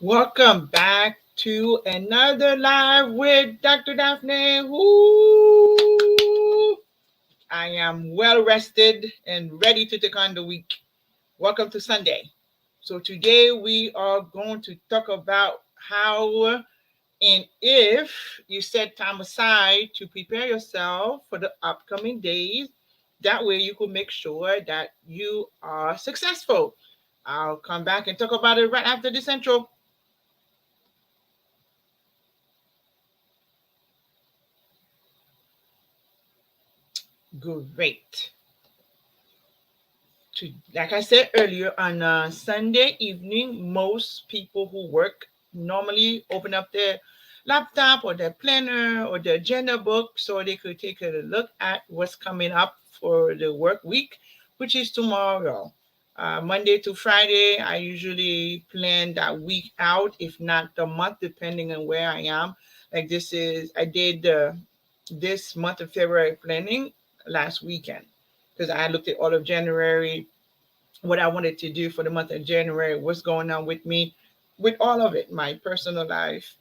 Welcome back to another live with Dr. Daphne. Woo! I am well rested and ready to take on the week. Welcome to Sunday. So today we are going to talk about how and if you set time aside to prepare yourself for the upcoming days, that way you can make sure that you are successful. I'll come back and talk about it right after this intro. Great. Like I said earlier, on a Sunday evening, most people who work normally open up their laptop or their planner or their agenda book so they could take a look at what's coming up for the work week, which is tomorrow. Monday to Friday, I usually plan that week out, if not the month, depending on where I am. Like I did this month of February planning last weekend because I looked at all of January, what I wanted to do for the month of January, what's going on with me, with all of it, my personal life,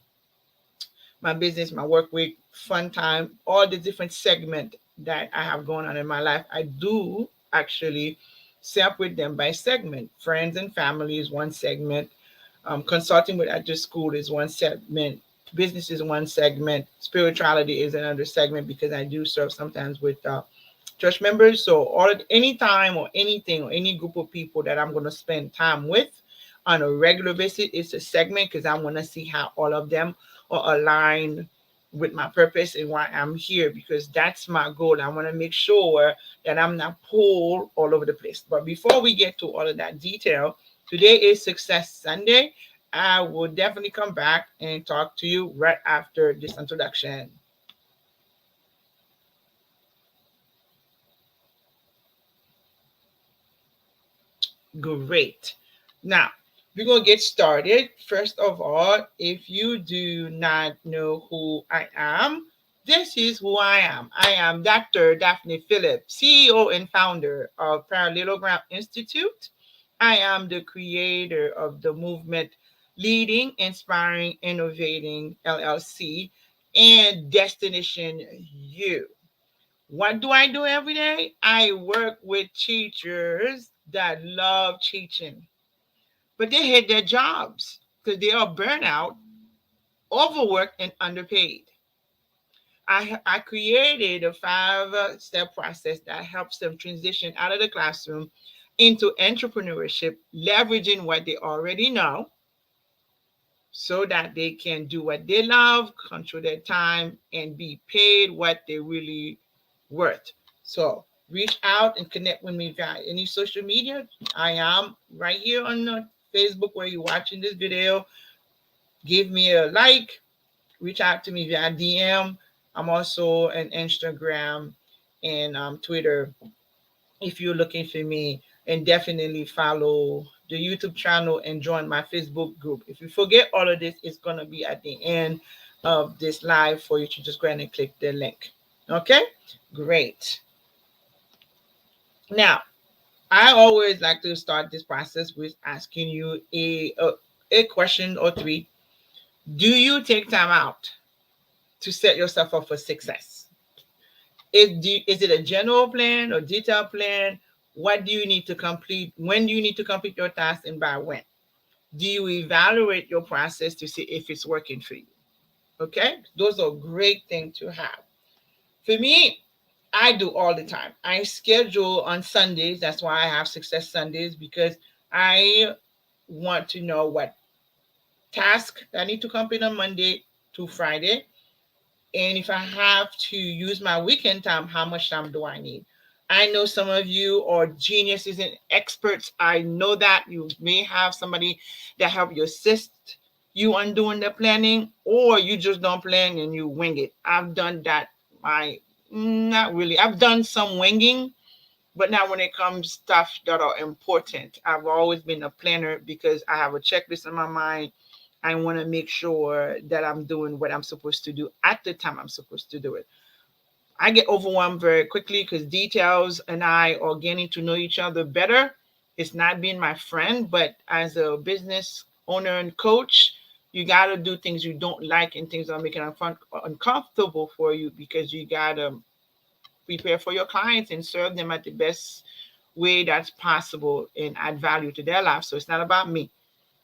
my business, my work week, fun time, all the different segment that I have going on in my life. I do actually separate them by segment. Friends and family is one segment. Consulting with at your school is one segment. Business is one segment. Spirituality is another segment because I do serve sometimes with church members. So any time or anything or any group of people that I'm going to spend time with on a regular basis, it's a segment because I want to see how all of them are aligned with my purpose and why I'm here, because that's my goal. I want to make sure that I'm not pulled all over the place. But before we get to all of that detail, today is Success Sunday. I will definitely come back and talk to you right after this introduction. Great. Now, we're going to get started. First of all, if you do not know who I am, this is who I am. I am Dr. Daphne Phillips, CEO and founder of Parallelogram Institute. I am the creator of the movement Leading, Inspiring, Innovating LLC and Destination U. What do I do every day? I work with teachers that love teaching, but they hate their jobs because they are burnout, overworked, and underpaid. I created a five-step process that helps them transition out of the classroom into entrepreneurship, leveraging what they already know so that they can do what they love, control their time, and be paid what they really worth. So reach out and connect with me via any social media. I am right here on Facebook where you're watching this video. Give me a like, reach out to me via DM. I'm also on Instagram and Twitter if you're looking for me, and definitely follow the YouTube channel and join my Facebook group. If you forget all of this, it's gonna be at the end of this live for you to just go ahead and click the link. Okay, great. Now, I always like to start this process with asking you a question or three. Do you take time out to set yourself up for success? Is it a general plan or detailed plan? What do you need to complete? When do you need to complete your task and by when? Do you evaluate your process to see if it's working for you? Okay, those are great things to have. For me, I do all the time. I schedule on Sundays. That's why I have Success Sundays, because I want to know what task I need to complete on Monday to Friday. And if I have to use my weekend time, how much time do I need? I know some of you are geniuses and experts. I know that you may have somebody that help you assist you on doing the planning, or you just don't plan and you wing it. I've done that. I Not really. I've done some winging, but not when it comes stuff that are important. I've always been a planner because I have a checklist in my mind. I want to make sure that I'm doing what I'm supposed to do at the time I'm supposed to do it. I get overwhelmed very quickly because details and I are getting to know each other better. It's not being my friend, but as a business owner and coach, You got to do things you don't like and things that are making it uncomfortable for you, because you got to prepare for your clients and serve them at the best way that's possible and add value to their life. So it's not about me.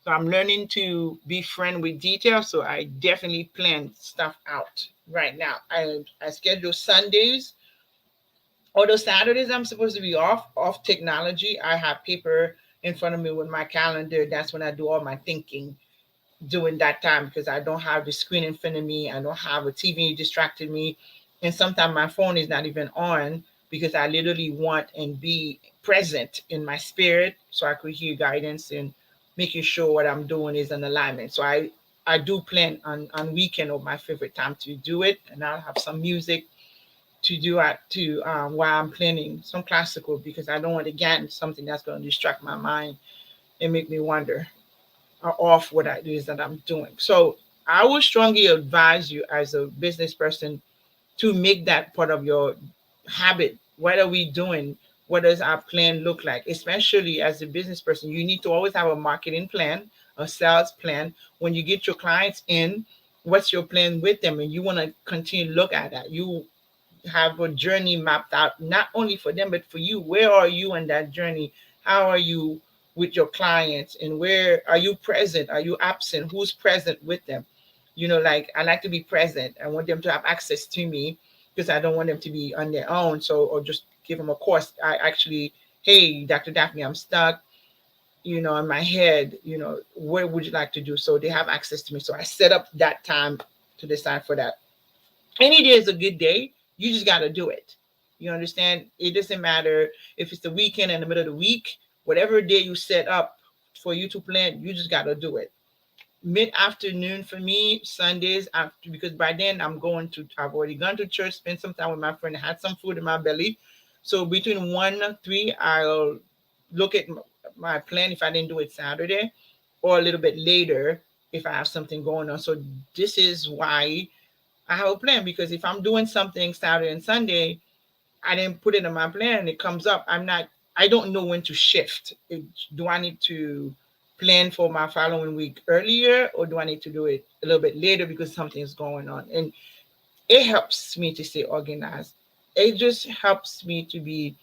So I'm learning to be friend with detail. So I definitely plan stuff out right now. I schedule Sundays. Although Saturdays I'm supposed to be off technology. I have paper in front of me with my calendar. That's when I do all my thinking during that time, because I don't have the screen in front of me. I don't have a TV distracting me. And sometimes my phone is not even on, because I literally want and be present in my spirit so I could hear guidance and making sure what I'm doing is in alignment. So I do plan on weekend of my favorite time to do it, and I'll have some music to do at to while I'm planning some classical, because I don't want, again, something that's going to distract my mind and make me wonder off what it is that I'm doing. So I would strongly advise you as a business person to make that part of your habit. What are we doing? What does our plan look like? Especially as a business person, you need to always have a marketing plan, a sales plan. When you get your clients in, what's your plan with them? And you want to continue to look at that. You have a journey mapped out, not only for them but for you. Where are you in that journey? How are you with your clients, and where are you present? Are you absent? Who's present with them? Like, I like to be present. I want them to have access to me, because I don't want them to be on their own. So, or just give them a course. I actually, hey, Dr. Daphne, I'm stuck, in my head, what would you like to do? So they have access to me. So I set up that time to decide for that. Any day is a good day. You just got to do it. You understand? It doesn't matter if it's the weekend, in the middle of the week, whatever day you set up for you to plan, you just got to do it. Mid afternoon for me, Sundays, after, because by then I've already gone to church, spent some time with my friend, had some food in my belly. So between 1 and 3, I'll look at my plan if I didn't do it Saturday, or a little bit later if I have something going on. So this is why I have a plan, because if I'm doing something Saturday and Sunday, I didn't put it in my plan and it comes up. I don't know when to shift. Do I need to plan for my following week earlier, or do I need to do it a little bit later because something's going on? And it helps me to stay organized. It just helps me to be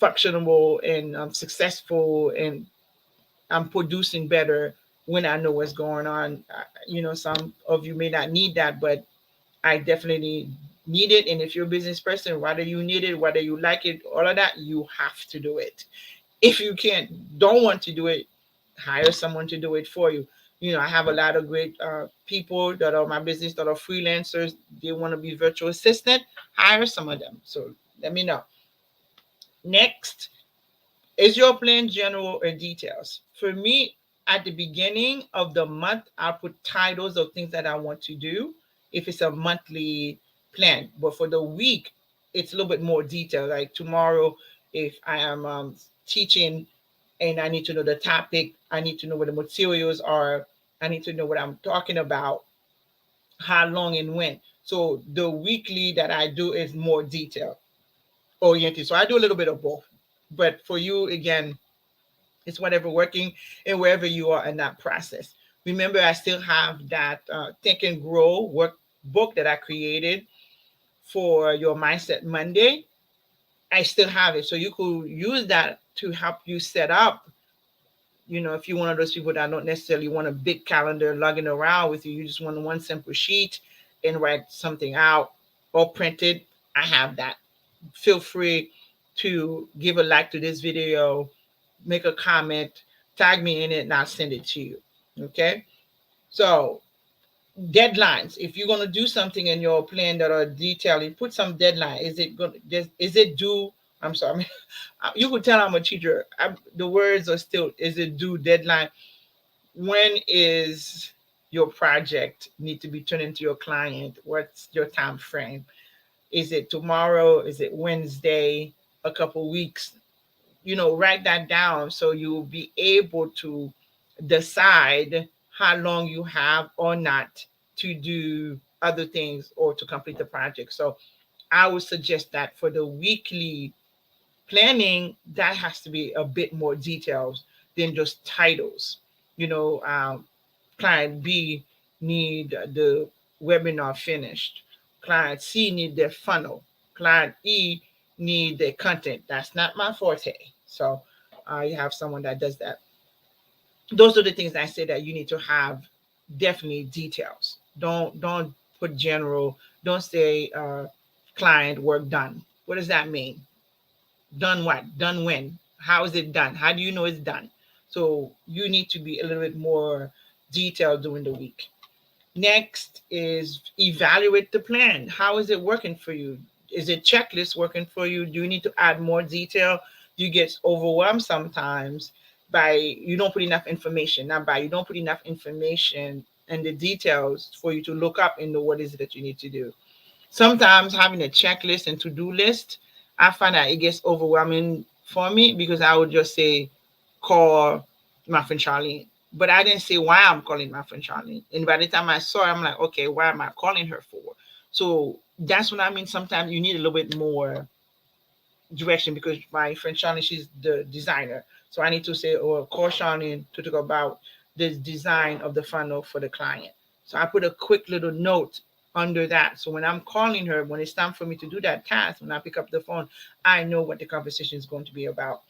functionable and successful, and I'm producing better when I know what's going on. Some of you may not need that, but I definitely need it. And if you're a business person, whether you need it, whether you like it, all of that, you have to do it. If you don't want to do it, hire someone to do it for you. I have a lot of great people that are my business that are freelancers. They want to be virtual assistant. Hire some of them. So let me know. Next, is your plan general or details? For me, at the beginning of the month, I'll put titles of things that I want to do if it's a monthly plan. But for the week, it's a little bit more detailed. Like tomorrow, if I am teaching and I need to know the topic, I need to know what the materials are, I need to know what I'm talking about, how long and when. So the weekly that I do is more detail oriented. So I do a little bit of both. But for you, again, it's whatever working and wherever you are in that process. Remember, I still have that Think and Grow workbook that I created for your Mindset Monday. I still have it. So you could use that to help you set up. If you're one of those people that don't necessarily want a big calendar lugging around with you, you just want one simple sheet and write something out or print it. I have that. Feel free to give a like to this video, make a comment, tag me in it, and I'll send it to you. Okay. So deadlines. If you're gonna do something in your plan that are detailed, you put some deadline. Is it due? I'm sorry. You could tell I'm a teacher. The words are still, is it due, deadline? When is your project need to be turned into your client? What's your time frame? Is it tomorrow? Is it Wednesday? A couple weeks? Write that down so you'll be able to decide how long you have or not to do other things or to complete the project. So I would suggest that for the weekly planning, that has to be a bit more details than just titles. You know, um, Client B need the webinar finished. Client C need their funnel. Client E need their content. That's not my forte. So you have someone that does that. Those are the things I say that you need to have definitely details. Don't put general. Don't say client work done. What does that mean? Done what? Done when? How is it done? How do you know it's done? So you need to be a little bit more detailed during the week. Next is evaluate the plan. How is it working for you? Is it checklist working for you? Do you need to add more detail? Do you get overwhelmed sometimes by you don't put enough information? Not by you don't put enough information and the details for you to look up and know what is it that you need to do. Sometimes having a checklist and to-do list, I find that it gets overwhelming for me because I would just say, call my friend Charlene. But I didn't say why I'm calling my friend Charlene. And by the time I saw it, I'm like, okay, why am I calling her for? So that's what I mean. Sometimes you need a little bit more direction because my friend Charlene, she's the designer. So I need to say, or call Charlene to talk about the design of the funnel for the client. So I put a quick little note under that. So when I'm calling her, when it's time for me to do that task, when I pick up the phone, I know what the conversation is going to be about.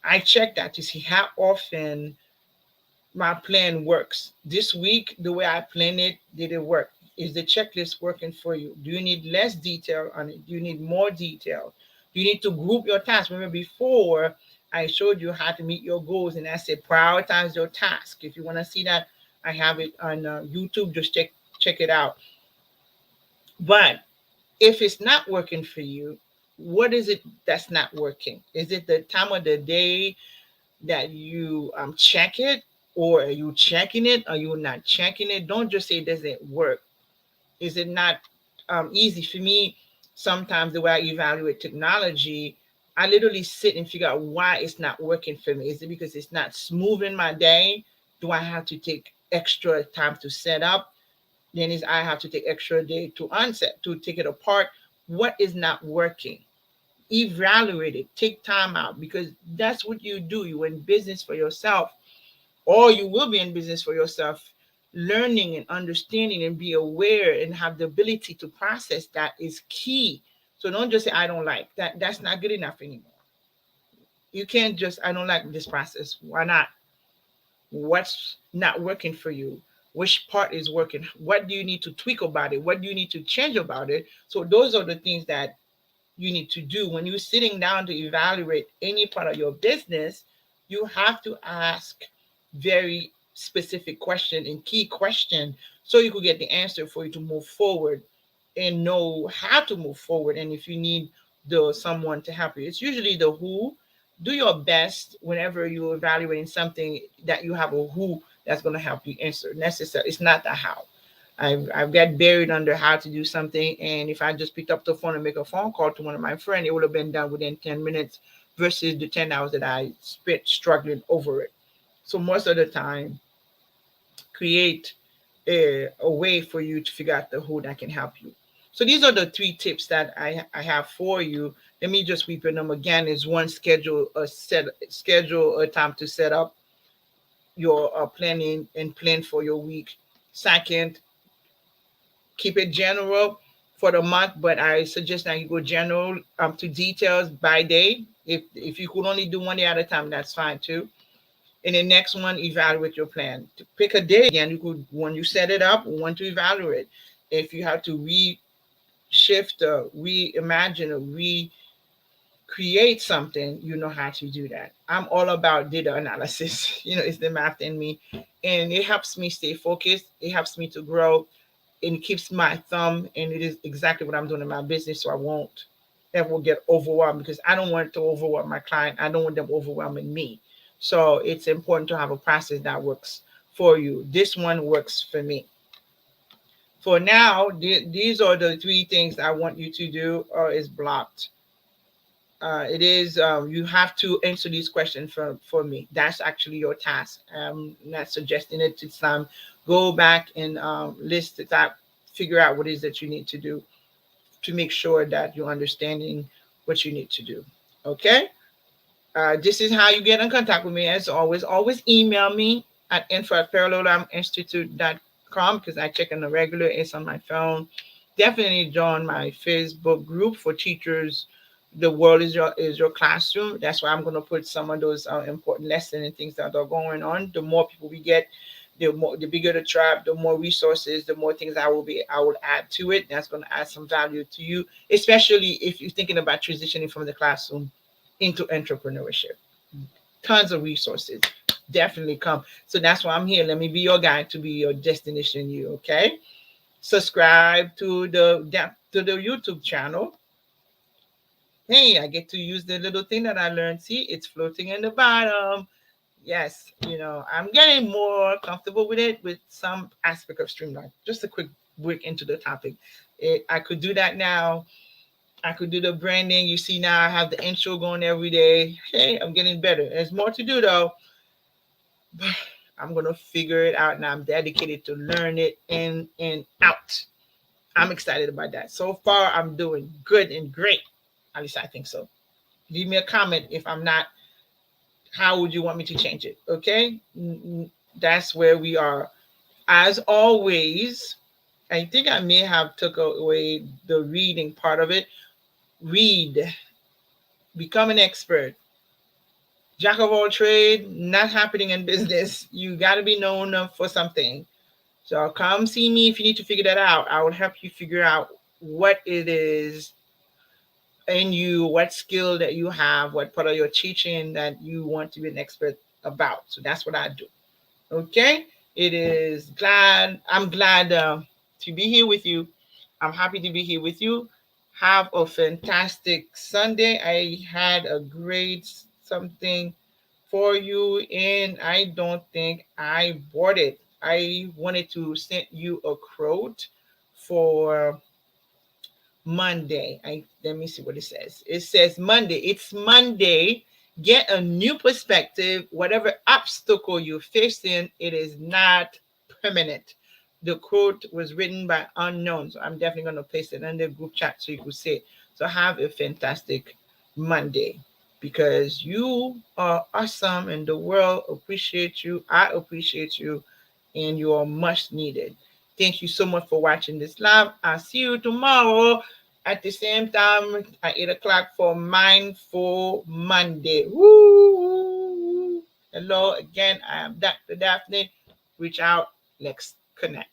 I check that to see how often my plan works. This week, the way I planned it, did it work? Is the checklist working for you? Do you need less detail on it? Do you need more detail? Do you need to group your tasks? Remember before I showed you how to meet your goals and I said prioritize your task. If you want to see that, I have it on YouTube. Just check it out. But if it's not working for you, what is it that's not working? Is it the time of the day that you check it, or are you checking it? Are you not checking it? Don't just say it doesn't work. Is it not easy for me? Sometimes the way I evaluate technology, I literally sit and figure out why it's not working for me. Is it because it's not smoothing my day? Do I have to take extra time to set up? Then is I have to take extra day to unset, to take it apart. What is not working? Evaluate it, take time out, because that's what you do. You're in business for yourself, or you will be in business for yourself. Learning and understanding and be aware and have the ability to process that is key. So don't just say I don't like that. That's not good enough anymore. You can't just I don't like this process. Why not? What's not working for you? Which part is working? What do you need to tweak about it? What do you need to change about it? So those are the things that you need to do when you're sitting down to evaluate any part of your business. You have to ask very specific question and key question so you could get the answer for you to move forward and know how to move forward. And if you need the someone to help you, it's usually the who. Do your best whenever you're evaluating something that you have a who that's going to help you answer. Necessary. It's not the how. I've got buried under how to do something, and if I just picked up the phone and make a phone call to one of my friends, it would have been done within 10 minutes versus the 10 hours that I spent struggling over it. So most of the time, create a way for you to figure out the who that can help you. So these are the three tips that I have for you. Let me just repeat them again. Is one, schedule a time to set up your planning and plan for your week. Second, keep it general for the month, but I suggest that you go general to details by day. If you could only do one day at a time, that's fine too. And the next one, evaluate your plan. To pick a day again, you could when you set it up, want to evaluate. If you have to shift, reimagine, or recreate something, you know how to do that. I'm all about data analysis. It's the math in me, and it helps me stay focused. It helps me to grow and it keeps my thumb, and it is exactly what I'm doing in my business, so I won't ever get overwhelmed because I don't want to overwhelm my client. I don't want them overwhelming me. So it's important to have a process that works for you. This one works for me. For now, these are the three things I want you to do, or is blocked. It is you have to answer these questions for me. That's actually your task. I'm not suggesting it to some. Go back and list it out, figure out what it is that you need to do to make sure that you're understanding what you need to do. Okay. This is how you get in contact with me. As always, always email me. at info@parallelinstitute.com because I check on the regular. It's on my phone. Definitely join my Facebook group for teachers. The world is your classroom. That's why I'm going to put some of those important lessons and things that are going on. The more people we get, the bigger the tribe, the more resources, the more things I will add to it. That's going to add some value to you, especially if you're thinking about transitioning from the classroom into entrepreneurship. Tons of resources. Definitely come. So that's why I'm here. Let me be your guide to be your destination. You okay? Subscribe to the YouTube channel. Hey, I get to use the little thing that I learned. See, it's floating in the bottom. Yes, I'm getting more comfortable with it with some aspect of Streamline. Just a quick break into the topic. I could do that now. I could do the branding. You see now I have the intro going every day. Hey, I'm getting better. There's more to do though. But I'm gonna figure it out now. I'm dedicated to learn it in and out. I'm excited about that. So far, I'm doing good and great. At least I think so. Leave me a comment if I'm not. How would you want me to change it? Okay, that's where we are. As always, I think I may have took away the reading part of it. Read, become an expert. Jack of all trade, not happening in business. You got to be known for something. So come see me if you need to figure that out. I will help you figure out what it is in you, what skill that you have, what part of your teaching that you want to be an expert about. So that's what I do. Okay? I'm glad to be here with you. I'm happy to be here with you. Have a fantastic Sunday. I had a great something for you, and I don't think I bought it. I wanted to send you a quote for Monday. Let me see what it says. It says Monday. It's Monday. Get a new perspective. Whatever obstacle you're facing, it is not permanent. The quote was written by unknown, so I'm definitely gonna paste it in the group chat so you can see it. So have a fantastic Monday because you are awesome and the world appreciates you. I appreciate you and you are much needed. Thank you so much for watching this live. I'll see you tomorrow at the same time at 8 o'clock for Mindful Monday. Woo! Hello again. I am Dr. Daphne. Reach out. Let's connect.